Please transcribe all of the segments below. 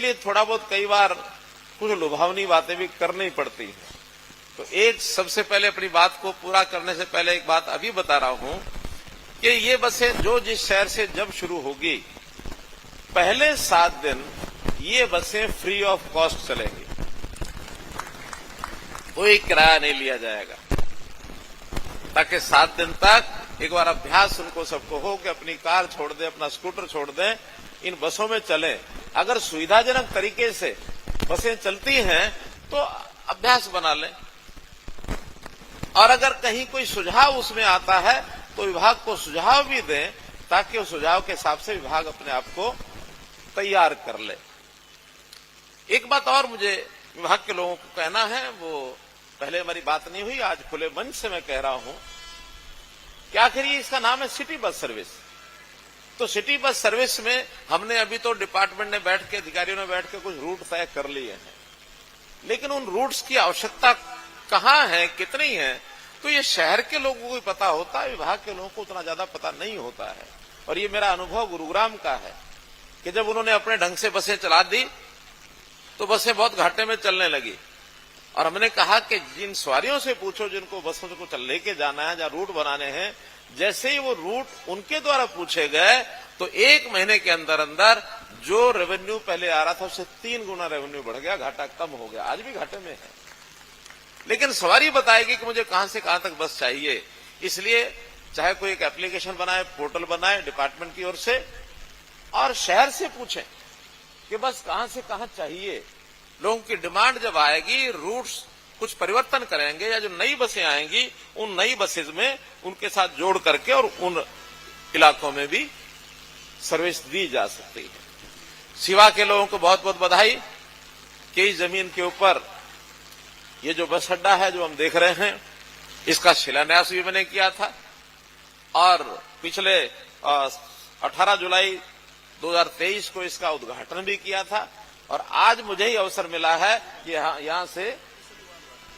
लिए थोड़ा बहुत कई बार कुछ लुभावनी बातें भी करनी पड़ती है। तो एक सबसे पहले अपनी बात को पूरा करने से पहले एक बात अभी बता रहा हूं कि ये बसें जो जिस शहर से जब शुरू होगी, पहले 7 दिन ये बसें फ्री ऑफ कॉस्ट चलेंगी, कोई किराया नहीं लिया जाएगा, ताकि 7 दिन तक एक बार अभ्यास उनको सबको हो कि अपनी कार छोड़ दें, अपना स्कूटर छोड़ दें, इन बसों में चलें। अगर सुविधाजनक तरीके से बसें चलती हैं तो अभ्यास बना लें, और अगर कहीं कोई सुझाव उसमें आता है तो विभाग को सुझाव भी दें, ताकि उस सुझाव के हिसाब से विभाग अपने आप को तैयार कर ले। एक बात और मुझे विभाग के लोगों को कहना है, वो पहले हमारी बात नहीं हुई, आज खुले मंच से मैं कह रहा हूं कि आखिर ये इसका नाम है सिटी बस सर्विस। तो सिटी बस सर्विस में हमने अभी तो डिपार्टमेंट ने बैठ के, अधिकारियों ने बैठ के कुछ रूट तय कर लिए हैं, लेकिन उन रूट्स की आवश्यकता कहां है, कितनी है, तो ये शहर के लोगों को ही पता होता है, विभाग के लोगों को उतना ज्यादा पता नहीं होता है। और ये मेरा अनुभव गुरुग्राम का है कि जब उन्होंने अपने ढंग से बसें चला दी तो बसें बहुत घाटे में चलने लगी, और हमने कहा कि जिन सवारियों से पूछो जिनको बसों को चल लेके जाना है, जहां रूट बनाने हैं, जैसे ही वो रूट उनके द्वारा पूछे गए तो 1 महीने के अंदर अंदर जो रेवेन्यू पहले आ रहा था उससे 3 गुना रेवेन्यू बढ़ गया, घाटा कम हो गया। आज भी घाटे में है, लेकिन सवारी बताएगी कि मुझे कहां से कहां तक बस चाहिए। इसलिए चाहे कोई एक एप्लीकेशन बनाए, पोर्टल बनाए डिपार्टमेंट की ओर से, और शहर से पूछें कि बस कहां से कहां चाहिए। लोगों की डिमांड जब आएगी, रूट्स कुछ परिवर्तन करेंगे, या जो नई बसें आएंगी उन नई बसेज में उनके साथ जोड़ करके और उन इलाकों में भी सर्विस दी जा सकती है। सिवा के लोगों को बहुत बहुत बधाई कि इस जमीन के ऊपर ये जो बस अड्डा है जो हम देख रहे हैं, इसका शिलान्यास भी मैंने किया था, और पिछले 18 जुलाई 2023 को इसका उद्घाटन भी किया था। और आज मुझे ही अवसर मिला है कि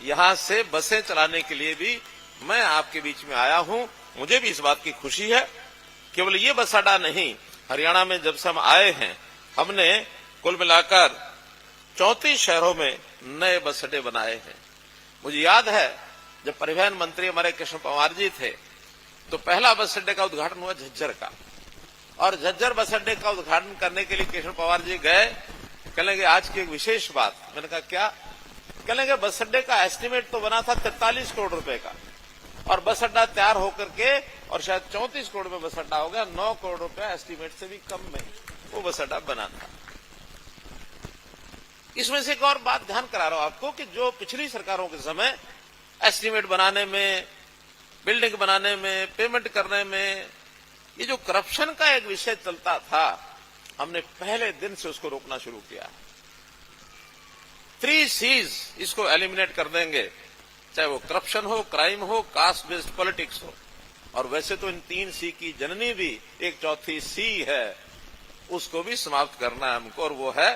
यहां से बसें चलाने के लिए भी मैं आपके बीच में आया हूं। मुझे भी इस बात की खुशी है। केवल ये बस अड्डा नहीं, हरियाणा में जब से हम आए हैं, हमने कुल मिलाकर 34 शहरों में नए बस अड्डे बनाए हैं। मुझे याद है जब परिवहन मंत्री हमारे कृष्ण पवार जी थे तो पहला बस अड्डे का उद्घाटन हुआ झज्जर का, और झज्जर बस अड्डे का उद्घाटन करने के लिए कृष्ण पवार जी गए। कहेंगे आज की एक विशेष बात, मैंने कहा क्या? कहेंगे बस अड्डे का एस्टीमेट तो बना था 43 करोड़ रुपए का, और बस अड्डा तैयार होकर के और शायद 34 करोड़ में बस अड्डा हो गया। 9 करोड़ रुपए एस्टीमेट से भी कम में वो बस अड्डा बना था। इसमें से एक और बात ध्यान करा रहा हूं आपको कि जो पिछली सरकारों के समय एस्टीमेट बनाने में, बिल्डिंग बनाने में, पेमेंट करने में, ये जो करप्शन का एक विषय चलता था, हमने पहले दिन से उसको रोकना शुरू किया। 3 C's इसको एलिमिनेट कर देंगे, चाहे वो करप्शन हो, क्राइम हो, कास्ट बेस्ड पॉलिटिक्स हो। और वैसे तो इन 3 C की जननी भी एक चौथी C है, उसको भी समाप्त करना है हमको, और वो है,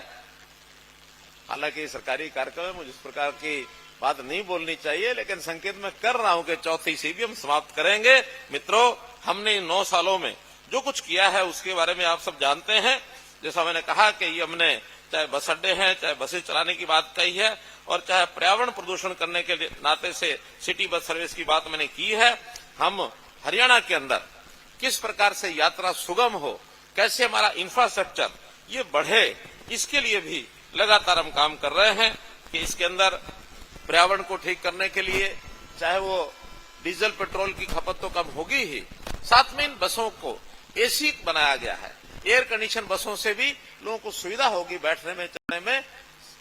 हालांकि सरकारी कार्यक्रम में मुझे इस प्रकार की बात नहीं बोलनी चाहिए, लेकिन संकेत मैं कर रहा हूं कि चौथी C भी हम समाप्त करेंगे। मित्रों, हमने इन 9 सालों में जो कुछ किया है उसके बारे में आप सब जानते हैं। जैसा मैंने कहा कि ये हमने चाहे बस अड्डे हैं, चाहे बसें चलाने की बात कही है, और चाहे पर्यावरण प्रदूषण करने के नाते से सिटी बस सर्विस की बात मैंने की है। हम हरियाणा के अंदर किस प्रकार से यात्रा सुगम हो, कैसे हमारा इंफ्रास्ट्रक्चर ये बढ़े, इसके लिए भी लगातार हम काम कर रहे हैं कि इसके अंदर पर्यावरण को ठीक करने के लिए चाहे वो डीजल पेट्रोल की खपत तो कम होगी ही, साथ में इन बसों को एसी बनाया गया है। एयर कंडीशन बसों से भी लोगों को सुविधा होगी बैठने में, चलने में,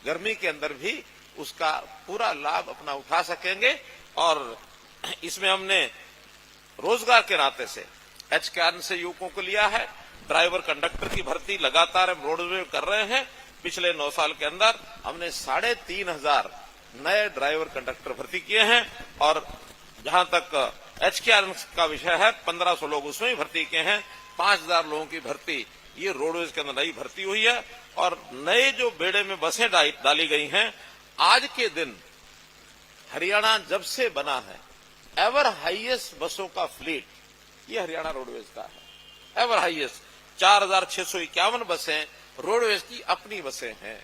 गर्मी के अंदर भी उसका पूरा लाभ अपना उठा सकेंगे। और इसमें हमने रोजगार के नाते से HKRN से युवकों को लिया है। ड्राइवर कंडक्टर की भर्ती लगातार हम रोड में कर रहे हैं। पिछले 9 साल के अंदर हमने 3,500 नए ड्राइवर कंडक्टर भर्ती किए हैं, और जहां तक HKRN का विषय है 1500 लोग उसमें ही भर्ती किए हैं। 5,000 लोगों की भर्ती ये रोडवेज के अंदर नई भर्ती हुई है, और नए जो बेड़े में बसें डाली गई हैं। आज के दिन हरियाणा जब से बना है, एवर हाईएस्ट बसों का फ्लीट ये हरियाणा रोडवेज का है, एवर हाईएस्ट। 4,651 बसें रोडवेज की अपनी बसें हैं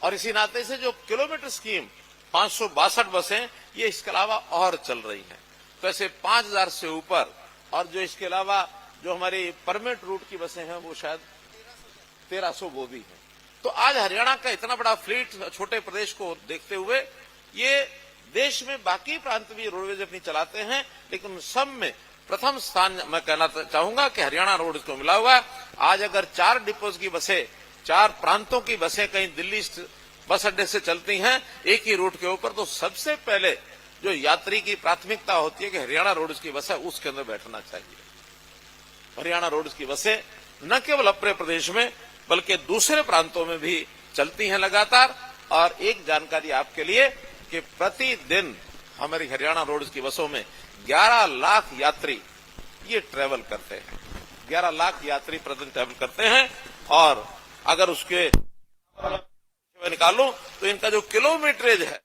और इसी नाते से जो किलोमीटर स्कीम 562 बसें ये इसके अलावा और चल रही हैं। तो ऐसे 5000 से ऊपर और जो इसके अलावा जो हमारी परमिट रूट की बसें हैं वो शायद 1300 वो भी हैं। तो आज हरियाणा का इतना बड़ा फ्लीट छोटे प्रदेश को देखते हुए ये देश में बाकी प्रांत भी रोडवेज अपनी चलाते हैं, लेकिन सब में प्रथम स्थान मैं कहना चाहूंगा कि हरियाणा रोडवेज को मिला हुआ है। आज अगर 4 डिपोज की बसें, 4 प्रांतों की बसें कहीं दिल्ली बस अड्डे से चलती हैं एक ही रूट के ऊपर, तो सबसे पहले जो यात्री की प्राथमिकता होती है कि हरियाणा रोडवेज की बस है उसके अंदर बैठना चाहिए। हरियाणा रोडवेज की बसें न केवल अपने प्रदेश में बल्कि दूसरे प्रांतों में भी चलती हैं लगातार। और एक जानकारी आपके लिए कि प्रतिदिन हमारी हरियाणा रोडवेज की बसों में 11 लाख यात्री ये ट्रेवल करते हैं। 11 लाख यात्री प्रतिदिन ट्रेवल करते हैं और अगर उसके निकालूं तो इनका जो किलोमीटरेज है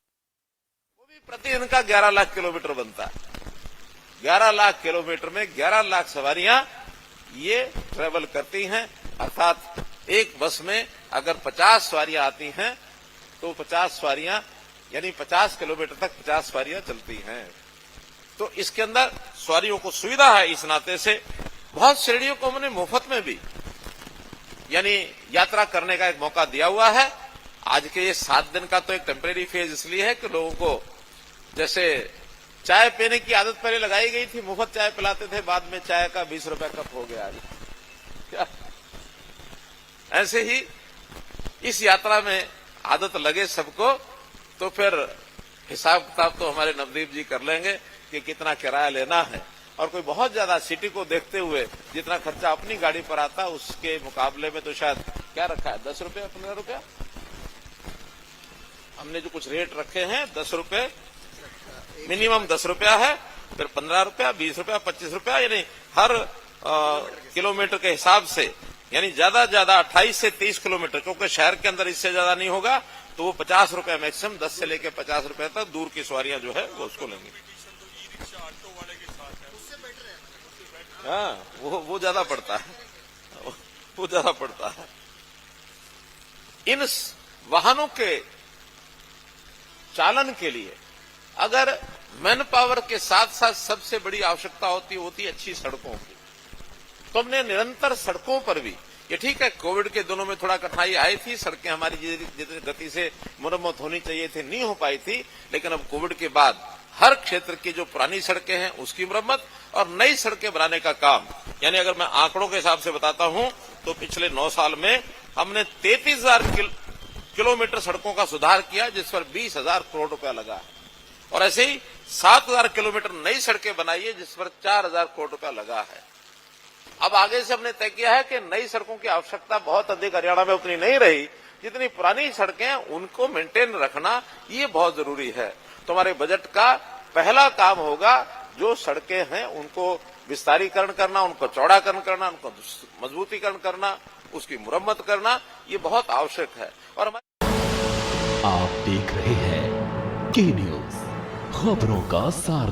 वो भी प्रतिदिन का 11 लाख किलोमीटर बनता है। 11 लाख किलोमीटर में 11 लाख सवारियां ये ट्रेवल करती हैं, अर्थात एक बस में अगर 50 सवारियां आती हैं तो 50 सवारियां यानी 50 किलोमीटर तक 50 सवारियां चलती हैं। तो इसके अंदर सवारियों को सुविधा है। इस नाते से बहुत श्रेणियों को हमने मुफ्त में भी यानी यात्रा करने का एक मौका दिया हुआ है। आज के ये 7 दिन का तो एक टेम्परेरी फेज इसलिए है कि लोगों को जैसे चाय पीने की आदत पहले लगाई गई थी, मुफ्त चाय पिलाते थे, बाद में चाय का 20 रुपए कप हो गया क्या? ऐसे ही इस यात्रा में आदत लगे सबको तो फिर हिसाब किताब तो हमारे नवदीप जी कर लेंगे कि कितना किराया लेना है। और कोई बहुत ज्यादा सिटी को देखते हुए जितना खर्चा अपनी गाड़ी पर आता उसके मुकाबले में तो शायद क्या रखा है 10 रुपया 15 रुपया हमने जो कुछ रेट रखे हैं 10 रुपए मिनिमम 10 रुपया है, फिर 15 रुपया 20 रुपया 25 रुपया यानी हर किलोमीटर के हिसाब से यानी ज्यादा ज्यादा 28 से 30 किलोमीटर, क्योंकि शहर के अंदर इससे ज्यादा नहीं होगा तो वो 50 रुपया मैक्सिमम 10 से लेकर 50 रुपया तक दूर की सवारियां जो है वो उसको लेंगे। हाँ वो ज्यादा पड़ता है, वो ज्यादा पड़ता है। इन वाहनों के चालन के लिए अगर मैन पावर के साथ साथ सबसे बड़ी आवश्यकता होती है अच्छी सड़कों की। तो हमने निरंतर सड़कों पर भी, ये ठीक है कोविड के दिनों में थोड़ा कठिनाई आई थी, सड़कें हमारी जितनी गति से मुरम्मत होनी चाहिए थी नहीं हो पाई थी, लेकिन अब कोविड के बाद हर क्षेत्र की जो पुरानी सड़कें हैं उसकी मुरम्मत और नई सड़कें बनाने का काम, यानी अगर मैं आंकड़ों के हिसाब से बताता हूं तो पिछले 9 साल में हमने 33,000 किलोमीटर सड़कों का सुधार किया जिस पर 20,000 करोड़ रुपया लगा। और ऐसे ही 7,000 किलोमीटर नई सड़कें बनाई है जिस पर 4,000 करोड़ रुपया लगा है। अब आगे से हमने तय किया है कि नई सड़कों की आवश्यकता बहुत अधिक हरियाणा में उतनी नहीं रही, जितनी पुरानी सड़कें हैं उनको मेंटेन रखना ये बहुत जरूरी है। तो हमारे बजट का पहला काम होगा जो सड़कें हैं उनको विस्तारीकरण करना, उनको चौड़ाकरण करना, उनको मजबूतीकरण करना, उसकी मुरम्मत करना, ये बहुत आवश्यक है। और आप देख रहे हैं के न्यूज, खबरों का सार।